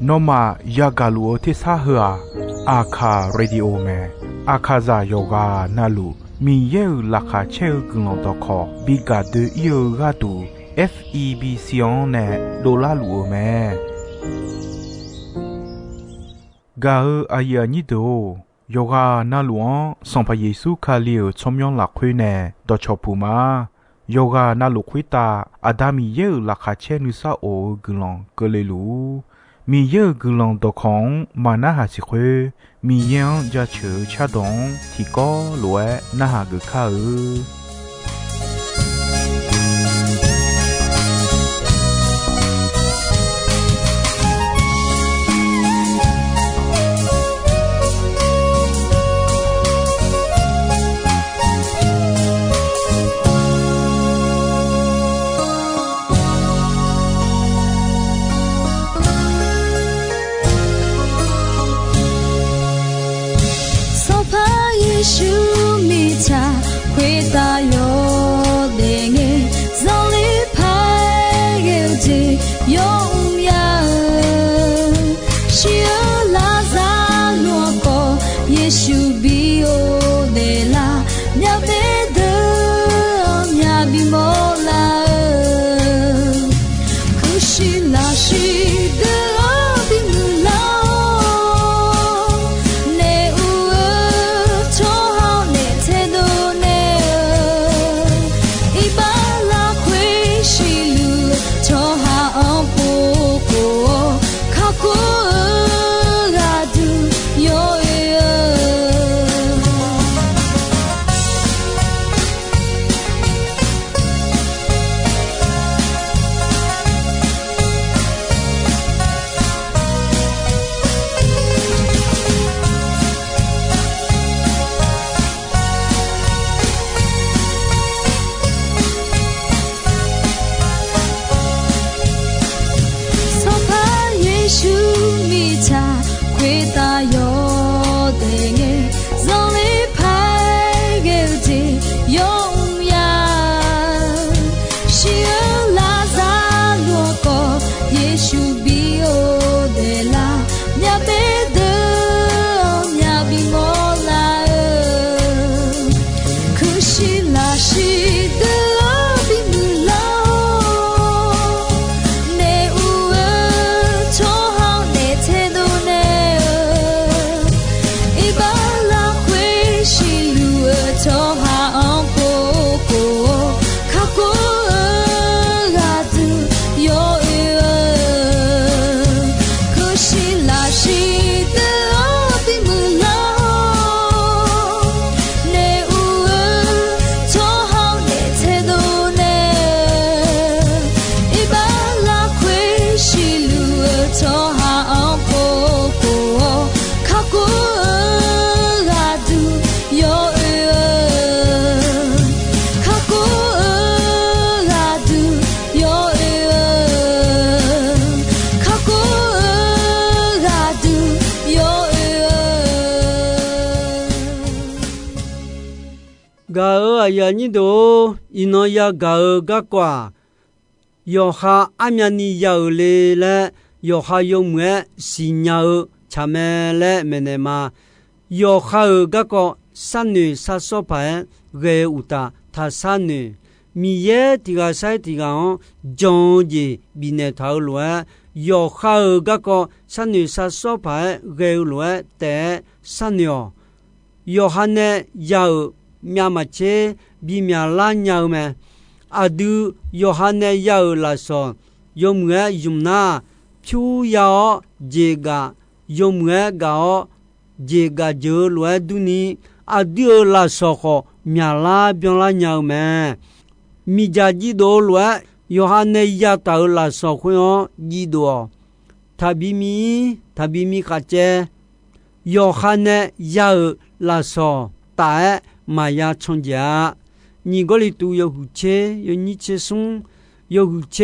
นอมายากาลูที่ซาหัวอาคาเรดิโอเมอาคาซาโยกานาลูมีเยอลักาเชลกลองตอคอบิกาเดเยอกาตู FEB ซิออนเนโดลาลูเมกาอายานิโดโยกานาลวงสัมพเยซูคาเลียวชมยองหลักคุยเนดอชอปูมาโยกานาลุคุยตาอาดามีเยอลักาเชนุซาโอกลองกเลลูมีเยอะกลองตอของมานาหาสิคุมียังจะเชื่อชาดงที่ก็รวยนาหากข้ากาอายานิโดอินอยากากะกว่าโยฮาอาญานิยาเลและโยฮายงเมสิญญาชาเมและเมเนมาโยฮากะก็สันนิสัสปะเรอุตาทาสันนิมีเยติกาไซติกาจงจีบิเนทาวลวโยฮากะก็สันนิสัสปะเรลวแต่สัญญาโยฮันเนยาမြမချေဘီမြလာညောင်းမအဒူယောဟန်ရဲ့ယောလာဆောယုံငဲယုံနာဖြူယောဂျေဂါယုံငဲဂါဂျေဂါဂျိုလွယ်ဒူနီအဒူလာဆောခေါမြလာပြောင်းလာညောင်းမမိဂျာကြီးတို့လွယ်ယောဟန်ရဲ့ယတာလာဆောခွန်းကြီးတို့ทบิมีขเจโยฮันเนยาลาโซตาเอมายาชงจานี่ก็เลยตูโยหุเชโยนิเชซุงโยหุเช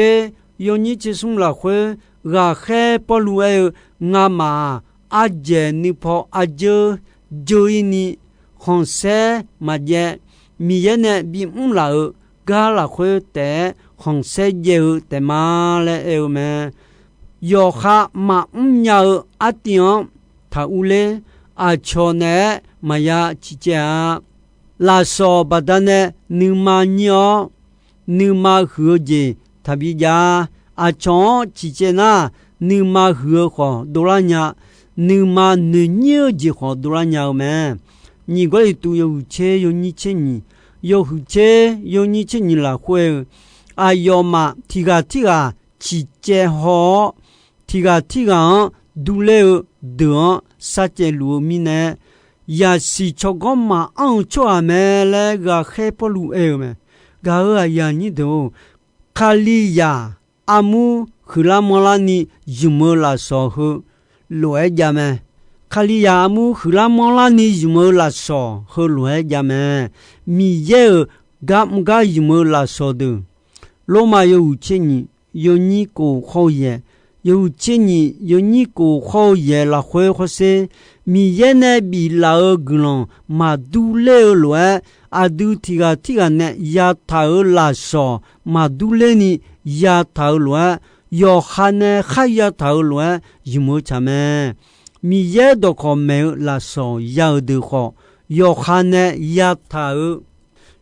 โยนิเชซุงละเวราแค่ปลุเองามาอาเจนิพออาเจโจอินีคอนเซมาเจมีเยเนบิมุลากาละเวแต่คอนเซเยแต่มาเลเอเม yo ha ma nya ation tha ule a chone maya chicha la so badane numa nyo numa huje tabiya a chon chichena numa hu ho dolanya numa nyo ji ho dolanya me ni goi tu yo che yo ni che ni yo hu che yo ni che ni la hue a yo ma tiga chi che ho tiga dule de sa che lu mi ne ya si chogoma an cho me le ga he polu e me ga ya ni do khali ya amu khula mola ni yumo la so hu lo e ja me khali ya amu khula mola ni yumo la so hu lo e ja me mi ye ga yumo la so de lo ma yo che ni yo ni ko ho ye有钱你有你个好嘢啦，或是米嘢呢比老二个人嘛都来乱，啊都提个呢也头拉少，嘛都来你也头乱，要喊呢还也头乱，有冇差咩？米嘢都可没有拉少，要的好，要喊呢也头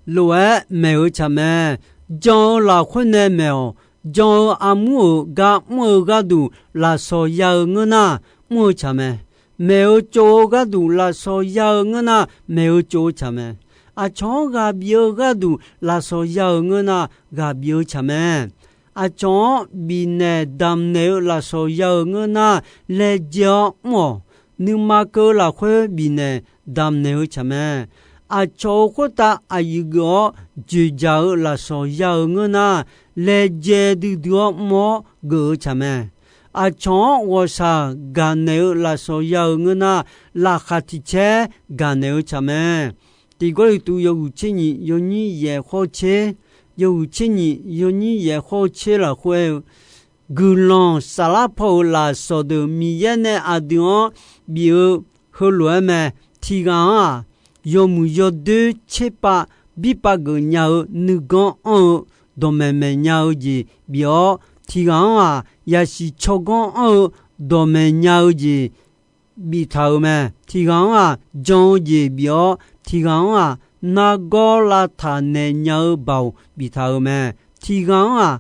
乱没有差咩？将老混呢没有。John amu ga du la so ya ngana mo chame meo cho ga du la so ya ngana meo cho chame a chong ga bio ga du la so ya ngana ga bio chame a chong bi ne dam ne la so ya ngana le jo mo nu ma ko la khwe bi ne dam ne chame a cho ko ta a yu go ju ja la so ya ngana le je du do mo go chame a chon wo sa ga ne la so ya ngna la khati che ga ne chame ti go tu yo chi ni yo ni ye ho che yo chi ni yo ni ye ho che la hue gu lon sa la po la so de mi ye ne a dio bi ho lo me ti ga yo mu yo de che pa bi pa go nya nu gon on do me nyao ji bio ti ga ya si chogon do me nyao ji bi thao me ti ga jong ji bio ti ga na go la tha ne nyao bao bi thao me ti ga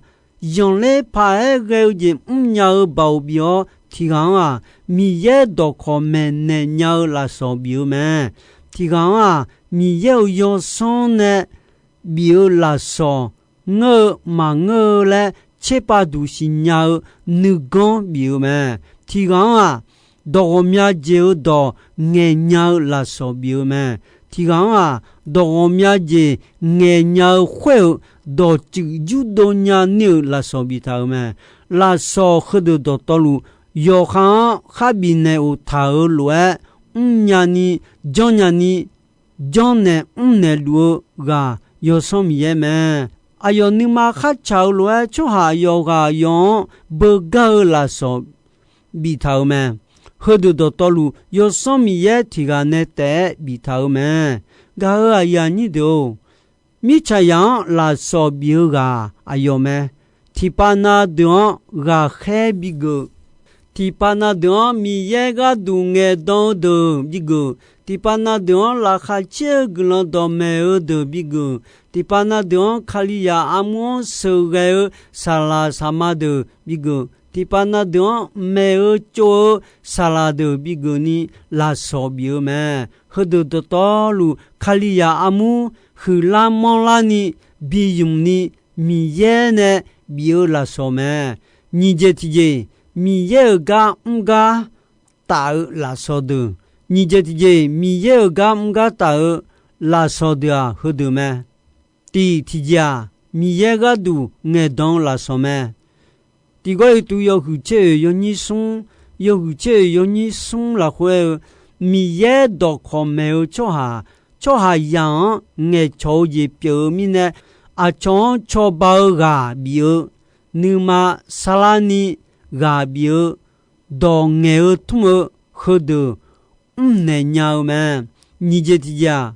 yong le pa ge ji nyao bao bio ti ga mi ye do kho me ne nyao la so bio me ti ga mi ye yo son ne bio la so ngơ mà ngơ lẽ chế ba đủ xin nhau nữ con biểu mẹ thì gắng đồ mía dễ đồ nghe nhau là số biểu mẹ thì gắng đồ mía dễ nghe nhau khuya đồ chữ dụ đồ nhà nữ là số bị thảo mẹ là số khởi đồ tàu lu yo khá bị nè u thảo lúa nhà ni John nè nè lúa gà yo som ye mẹ ayo ni ma kha chao lo cho ha yo ga yon bo ga la so bi thao me ho do to lu yo so mi ye ti ga ne te bi thao me ga ya ni do mi cha ya la so bi ga ayo me ti pa na do ga khe bi go ti pa na do mi ye ga du nge do do bi go ti pa na do la kha che glo do me do bi go ti pa na do khali ya amo so ge sala sama do bi go ti pa na do me cho sala do bi go ni la so bi me ho do to lu khali ya amu hu la mo la ni bi yum ni mi ye ne bi la so me ni je ti je mi ye ga ta la so do ni je ti je mi ye ga ta la so da ho do me ti ti ja mi ye ga du nge don la so me ti go tu yo hu che yo ni sung la hue mi ye do kho me cho ha yang nge cho ye pyo mi ne a chon cho ba ga bi nu ma salani ga bi do nge tu ho do ne nyao me ni je ti ja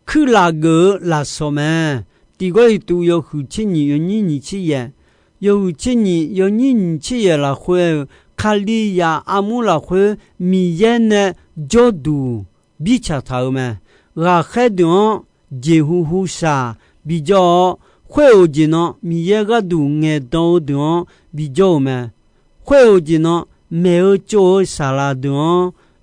khu la ge la so me ti go tu yo hu chi ni yo ni chi ye yo hu chi ni yo ni chi ye la hue 卡利亚阿姆拉会米耶呢角度比较头嘛，我海东结呼呼啥比较会有的呢，米耶个度爱到的比较嘛，会有的呢没有做啥啦的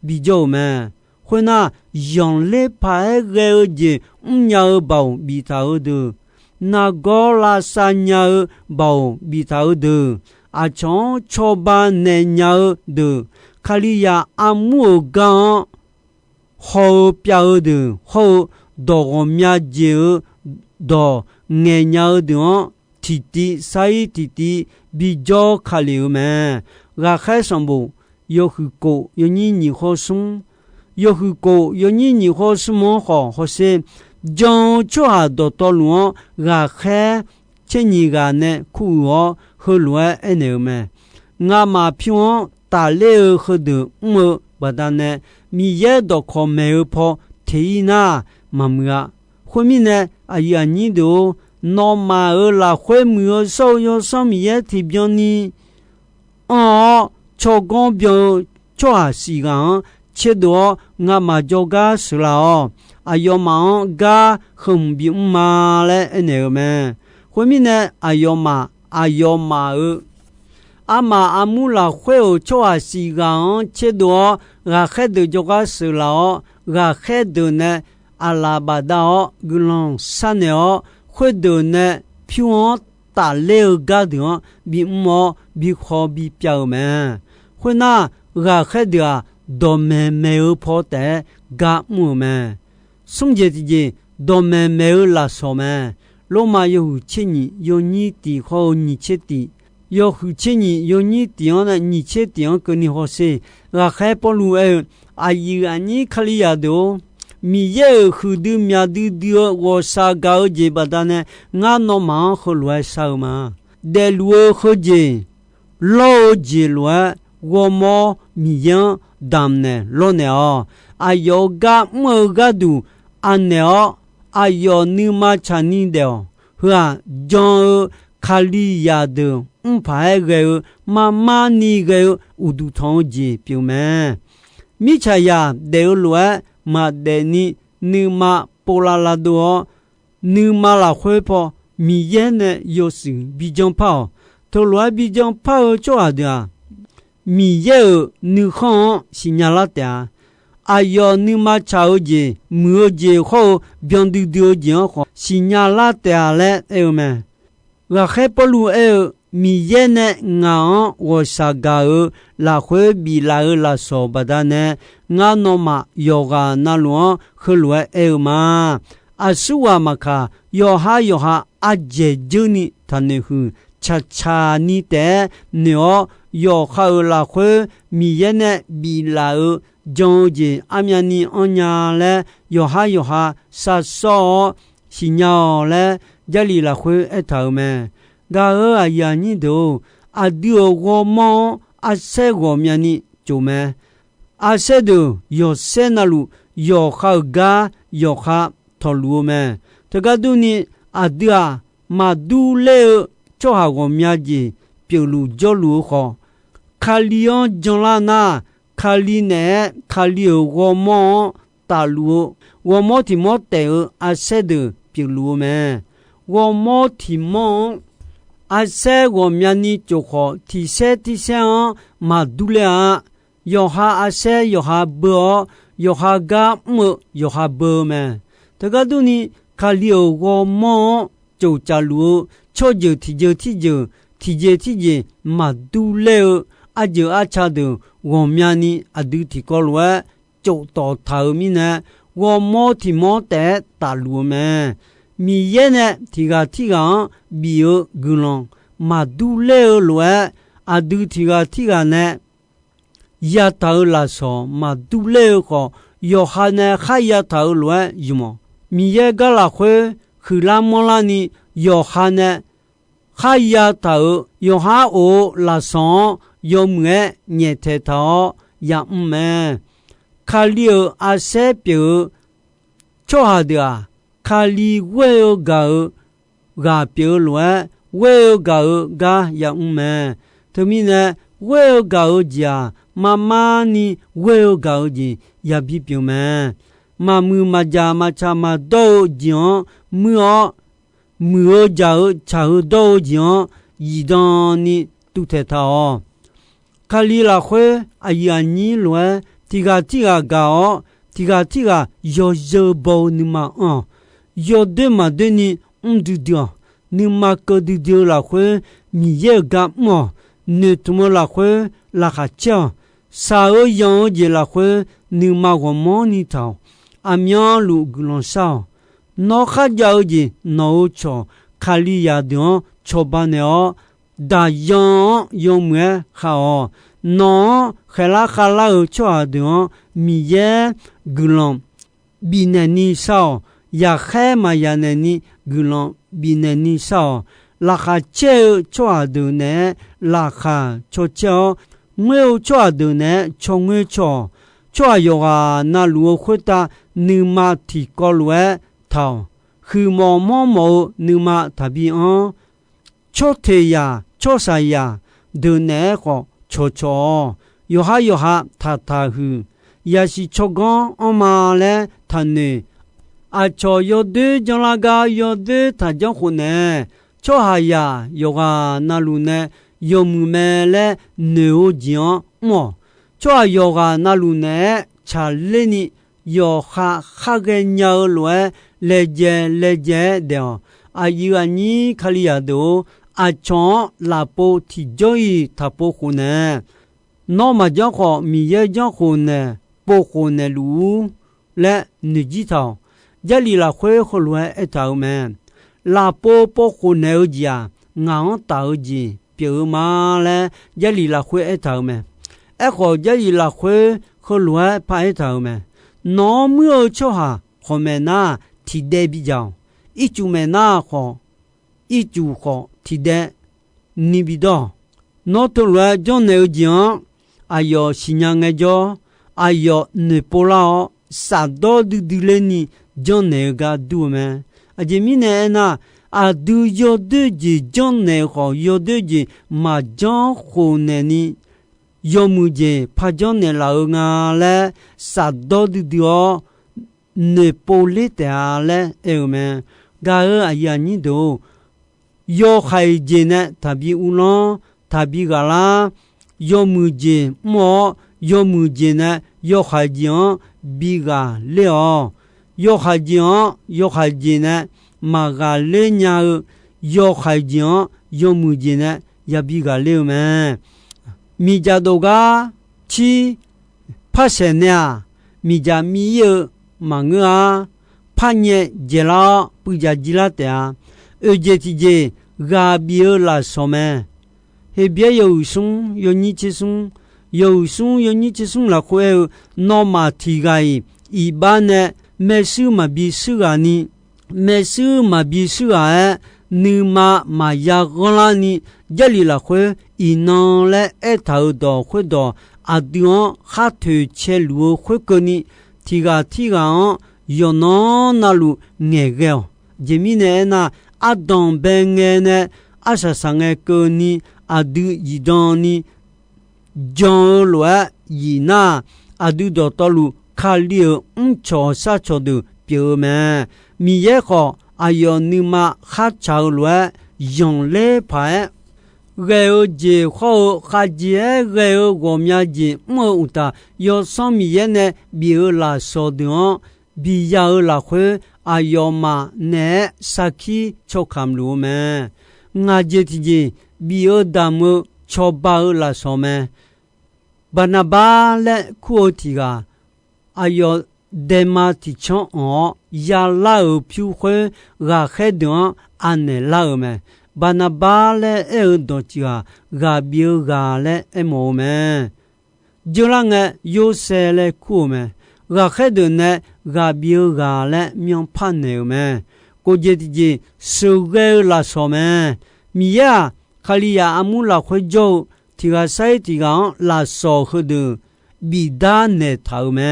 比较嘛，会那用来拍个的要包比头的，那个啦三要包比头的。阿从초반내냐드 칼리야 아무가 호뼈드 호 도고미아지 도 내냐드 티티 사이 티티 비조 칼리우메 라카선부 요흐고 연인이 호숭 요흐고 연인이 호숭모 호세 정초아도 돌로 라카 체니가네 쿠어和罗爱那么，俺妈平常打来喝的么不但呢，米也都靠没有跑，提那妈妈，后面呢，哎呀，你都老妈儿啦，会没有少要上米也提表呢，超光表超时间，切多俺妈就个是了哦，哎呀妈个很比妈嘞爱那么，后面呢，哎呀妈。阿哟妈儿，阿妈阿姆拉会有做时间，切多阿海的就个是了，阿海的呢阿拉巴达格朗山呢，会的呢平安打来个的，比么比好比表面，会那阿海的啊，都没有跑的个么么，送姐姐都没有拉手么。罗马有千年有你的好你切的，有千年有你的呢你切的跟你好些，我还不如阿姨啊你卡里亚的，米也喝的米的我啥搞这把的呢？俺老妈喝乱烧嘛，在路喝这老这乱我冇米样当呢老呢哦，啊有个么个都安呢。阿哟，你妈查你的，是吧？将卡利亚的，拍个妈妈你个乌杜汤子表面，米查呀，得乱嘛得你妈波拉拉多，你妈拉会跑，米耶呢有时比较跑，头乱比较跑做的，米耶你看是伢拉的。哎哟，你妈超级没结好，变得丢钱好，新年拉掉了，哎呦们，我还不如米耶呢，俺我啥个拉会比拉拉少不的呢？俺那嘛有个那路和路哎呦嘛，啊是我嘛卡，有哈啊姐就你他那户恰恰你的鸟有好拉会米耶呢比拉将这阿面尼安伢嘞，有哈杀少是鸟嘞，家里来会一头咩？我阿呀你都阿丢我忙阿塞我面尼做咩？阿塞都有塞那路有好个有好头路咩？这个都呢阿丢啊马都嘞做下我面子，表路叫路好，卡里昂将啦那。卡里呢？卡里我们大陆，我们提莫得阿塞的比路咩？我们提莫阿塞我面呢就好，提塞啊，马杜了，有哈阿塞有哈波，有哈个么有哈波咩？这个都呢，卡里我们就加入，错就提马杜了。阿就阿查的，我们呢阿都提高了，就到头面呢，我冇提冇得大路咩？米耶呢提个比有个啷，马都了了，阿都提个呢，亚头拉说马都了个，有哈呢还亚头了有么？米耶个拉会去拉莫拉呢，有哈呢还亚头有哈哦拉上。有么热头头也唔咩？卡里阿塞表做下的啊？卡里为有个表乱，为有个也唔咩？他们呢为搞家妈妈呢为搞的也比表面妈母妈家妈cha妈都讲没家cha都讲一当呢都太他卡里拉会哎呀你乱tiga搞tiga yo bo ni ma yo de ma de ni du dia ni ma ko du dia la会mi ye ga mo ne tumo la会la ka cha sa o yon je la会ni ma wo mo ni ta amian lu glon sa no kha ja je no cho khali ya don cho ba ne o da yon mwe kha o no khala o cho don mi ye glon binani sa ya khe ma ya ne glon binani sa la kha che cho do ne la kha cho cho mwe cho do ne cho mwe cho yo ga na lu khu ta ni ma ti ko lwe ta khu mo ni ma ta bi on cho te ya cho sa ya do ne ko cho yo ha ta hu ya si chogon on ma le thane a cho yo de jong la ga yo de ta jong khu ne cho ha ya yo ga na lu ne yo mu me le ne o jian mo cho yo ga na lu ne cha le ni yo ha ge nya lo le je de a yi a ni khali ya do a chon la po ti joi ta po khu ne no ma jong kho mi ye jong khu ne po khu ne lu le ni ji ta ja li la khwe khu lo e ta me la po khu ne o ja nga ta o ji pi ma le ja li la khwe e ta me e kho ja li la khwe khu lo pa e ta me no mu o cho ha kho me na ti de bi jang i chu me na kho i chu kho ti de ni bi do no to lo jo ne o jian ayo sinyang jo ayo ne pola sa do du le ni jo ne ga du me a je mi ne na a du yo de ji jo ne ho yo de ji ma jo ho ne ni yo mu je pa jo ne la nga le sa do du ne pole ta le e me ga a ya ni do yo khai je ne ta bi u lo ta bi ga la yo mu je mo yo mu je ne yo khai jian bi ga le o yo khai je ne ma ga le nya yo khai jian yo mu je ne ya bi ga le me mi ja do ga chi pa se ne mi ja mi ye ma nga pa nye je la pu ja ji la ta e je ti je ga bi la so me he bia yo sung yo ni chi sung yo ni chi sung la khwe no ma ti gai i ba ne me su ma bi su ga ni me su ma bi su ga ni ma ya go la ni ja li la khwe i no le e ta do khwe do a dion kha thu che lu khwe ko ni ti ga yo no na lu nge ge je mi ne na a don ben ne a sa sang e ko ni adu yidoni jon lo yi na adu do to lu khali cho sa cho du pyo me mi ye kho ayo ni ma kha cha lo yong le pha ge o je kho kha je ge o go mya ji mo u ta yo so mi ye ne bi la so do bi ya la khwe ayo ma ne sakhi chokham lu me nga je ti je bi o da mo cho ba la so me bana ba le ku ti ga ayo de ma ti chon o ya la o pyu khwe ga khe do an ne la me bana ba le e do ti ga bi ga le e mo me jo la nga yo se le ku me ga khe do ne ga bi ga le myon pha ne me ko je ti je su ge la so me mi ya khali ya amu la khwe jo ti ga sai ti ga la so khu de bi da ne tha me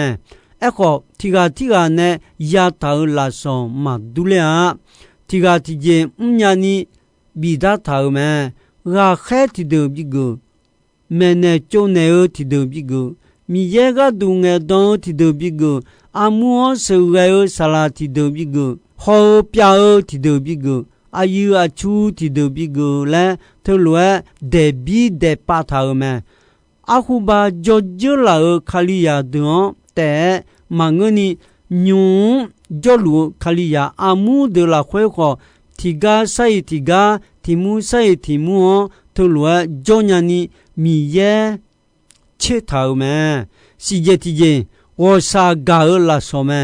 e ko ti ga ne ya ta la so ma du le a ti ga ti je nya ni bi da tha me ga khe ti de bi go မဲနဲ့ကျုံနေတီဒဘီကိုမိရဲကတူငယ်တော့တီဒဘီကိုအမှုဆောရဲဆလာတီဒဘီကိုဟောပြာတီဒဘီကိုအာယူအချူတီဒဘီကိုလဲထလွဲဒေဘီဒေပါထာမဲအခုဘာဂျောဂျလာခလီယာတော့တဲ့မငနီညွန်းဂျောလူခလီယာအမှုde laခွဲခေါ်တီဂါဆိုင်တီဂါတီမူဆိုင်တီမူထလွဲဂျောညာနီမိရဲချေထားမဲစီဂျတီဂျေဝစာဂါလာဆောမဲ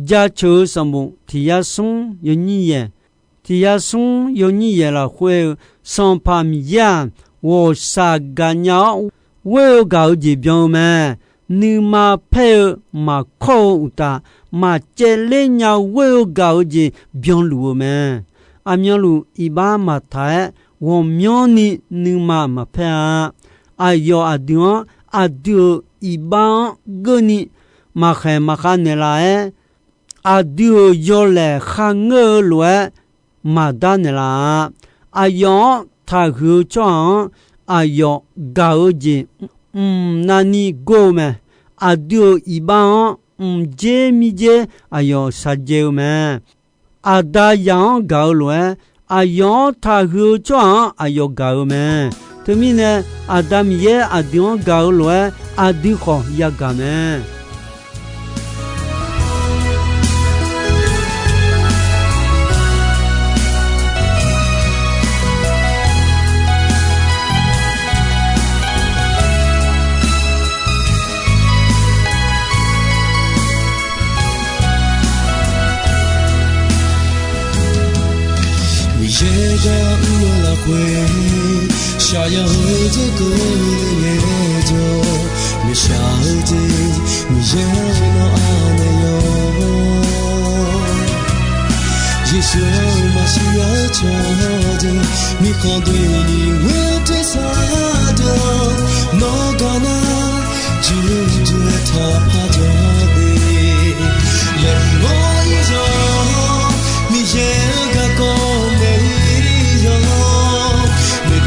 ဂျာချိုစမုတီယာဆွန်ယညီယေတီယာဆွန်ယညီယေလာခွဲဆွန်ဖာမီယာဝစာဂညာဝဲဂါဂျီပြောင်းမဲနီမာဖဲမာခေါဥတာမာကျဲလေးညာဝဲဂါဂျီပြောင်းလူမဲအမျိုးလူဤဘာမထိုင်ဝမျောနီနီမာမဖဲအာယောအဒွန်အဒူဤဘာဂနီမခဲမခနဲလာအဒူယောလေခငဲလွဲမဒနလာအယောထာခူချောင်းအယောဂါဂျီနာနီဂိုမဲအဒူဤဘာဂျေမီဂျေအယောဆာဂျေမဲအဒါယောင်ဂါလွဲအယောထာခူချောင်းအယောဂါမဲတမီနေအဒမ်ယေအဒွန်ဂါလွဲအဒီခေါ်ယဂါမဲ下呀后这个的夜就没晓得你也能安的哟耶稣嘛是要做的你看对你为这啥的那个那就他怕着的连我一说你也个讲没有没有，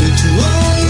你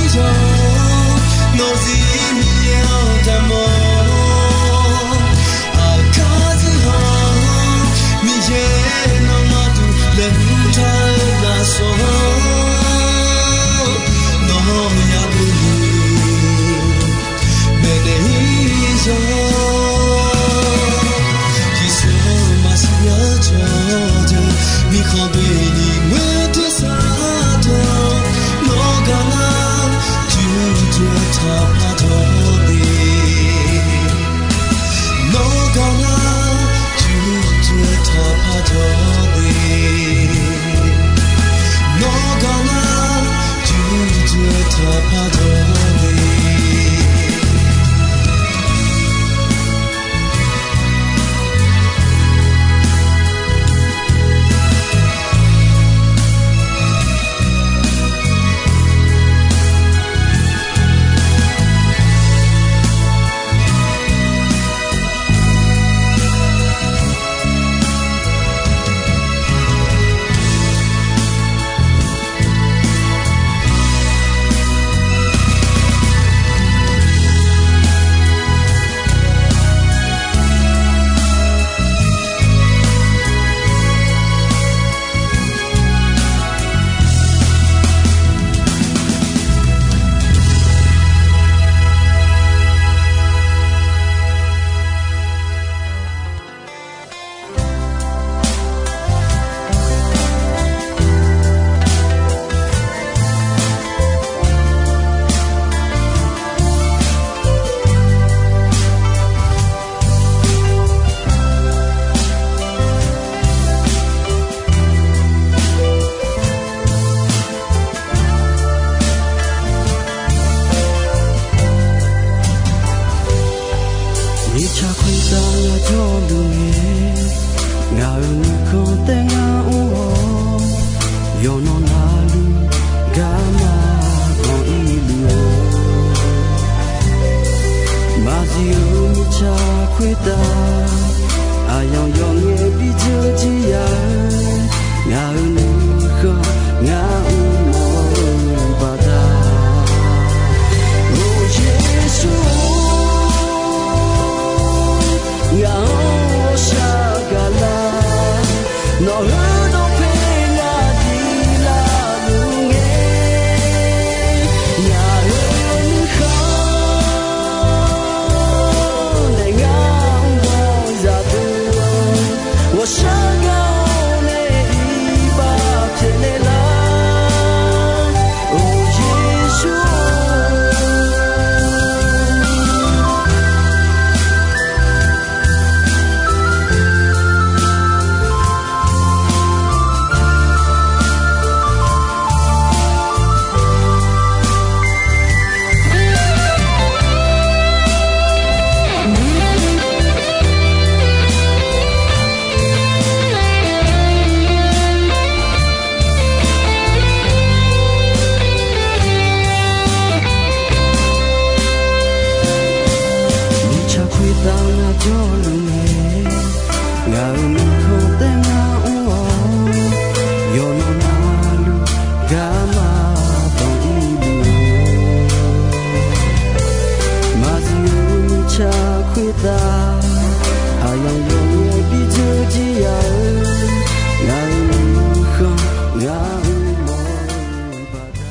怕多的。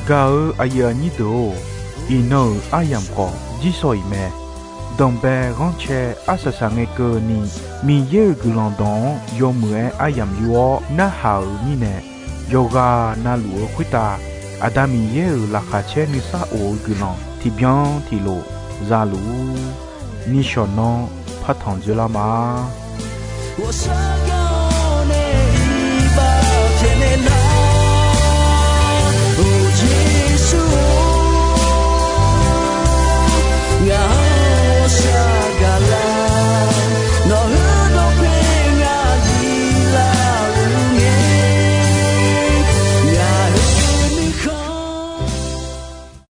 Gao aya ni do ino ayam ko jisoi me dombe ronche asasange ko ni mi ye gulandon yomue ayam yuo na hao ni ne yoga na luo kwita adami ye la khache ni sa o gulan ti bien ti lo zalu ni shono patan jela ma